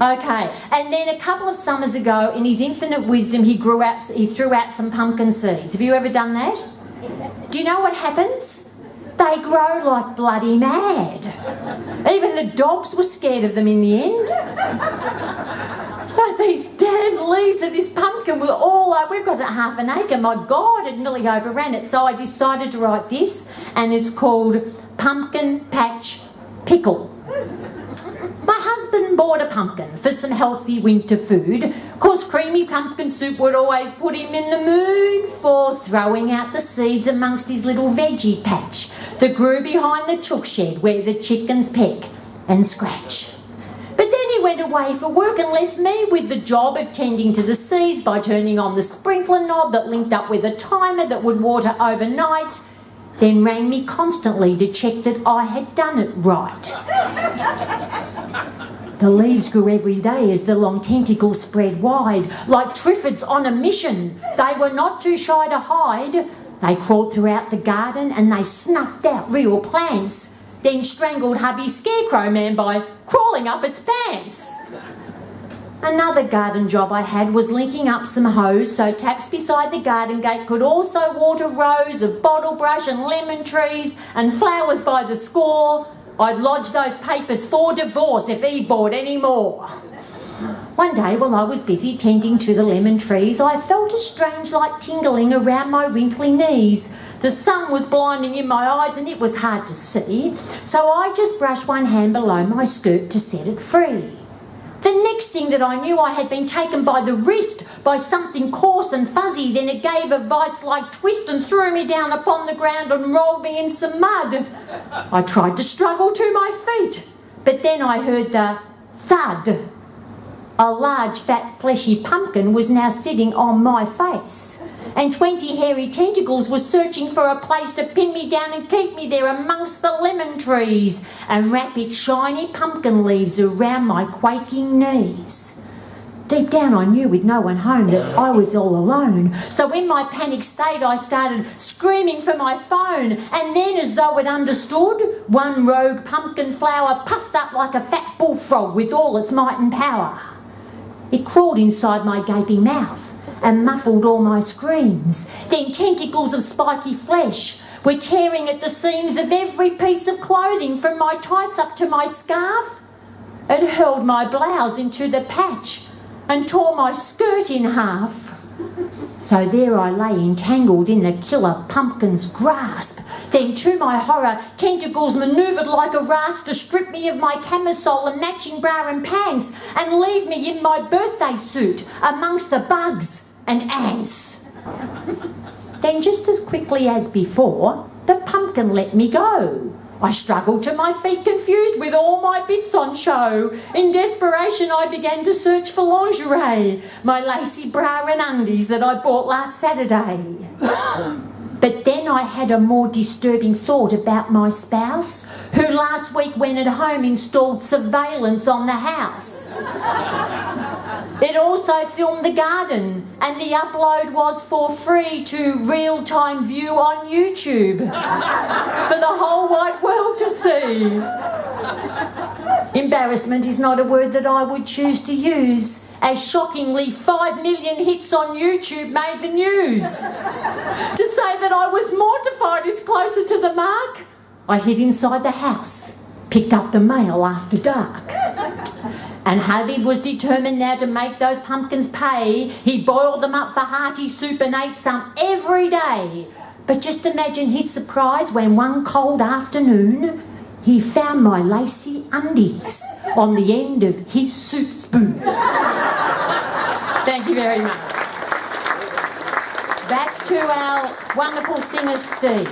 Okay, and then a couple of summers ago, in his infinite wisdom, he threw out some pumpkin seeds. Have you ever done that? Do you know what happens? They grow like bloody mad. Even the dogs were scared of them in the end. But these damn leaves of this pumpkin were all over. We've got half an acre. My God, it nearly overran it. So I decided to write this, and it's called Pumpkin Patch Pickle. My husband bought a pumpkin for some healthy winter food. Of course, creamy pumpkin soup would always put him in the mood for throwing out the seeds amongst his little veggie patch that grew behind the chook shed where the chickens peck and scratch. But then he went away for work and left me with the job of tending to the seeds by turning on the sprinkler knob that linked up with a timer that would water overnight, then rang me constantly to check that I had done it right. The leaves grew every day as the long tentacles spread wide, like triffids on a mission. They were not too shy to hide. They crawled throughout the garden and they snuffed out real plants, then strangled hubby's scarecrow man by crawling up its pants. Another garden job I had was linking up some hose so taps beside the garden gate could also water rows of bottle brush and lemon trees and flowers by the score. I'd lodge those papers for divorce if he bought any more. One day while I was busy tending to the lemon trees, I felt a strange light tingling around my wrinkly knees. The sun was blinding in my eyes and it was hard to see, so I just brushed one hand below my skirt to set it free. The next thing that I knew, I had been taken by the wrist by something coarse and fuzzy. Then it gave a vice-like twist and threw me down upon the ground and rolled me in some mud. I tried to struggle to my feet, but then I heard the thud. A large, fat, fleshy pumpkin was now sitting on my face, and 20 hairy tentacles were searching for a place to pin me down and keep me there amongst the lemon trees and wrap its shiny pumpkin leaves around my quaking knees. Deep down I knew with no one home that I was all alone, so in my panic state I started screaming for my phone, and then as though it understood, one rogue pumpkin flower puffed up like a fat bullfrog with all its might and power. It crawled inside my gaping mouth and muffled all my screams. Then tentacles of spiky flesh were tearing at the seams of every piece of clothing from my tights up to my scarf. It hurled my blouse into the patch and tore my skirt in half. So there I lay entangled in the killer pumpkin's grasp. Then to my horror, tentacles manoeuvred like a rasp to strip me of my camisole and matching bra and pants and leave me in my birthday suit amongst the bugs and ants. Then just as quickly as before, the pumpkin let me go. I struggled to my feet confused with all my bits on show. In desperation I began to search for lingerie, my lacy bra and undies that I bought last Saturday. But then I had a more disturbing thought about my spouse, who last week when at home installed surveillance on the house. It also filmed the garden, and the upload was for free to real-time view on YouTube for the whole wide world to see. Embarrassment is not a word that I would choose to use, as shockingly 5 million hits on YouTube made the news. To say that I was mortified is closer to the mark. I hid inside the house, picked up the mail after dark. And hubby was determined now to make those pumpkins pay. He boiled them up for hearty soup and ate some every day. But just imagine his surprise when one cold afternoon he found my lacy undies on the end of his soup spoon. Thank you very much. Back to our wonderful singer, Steve.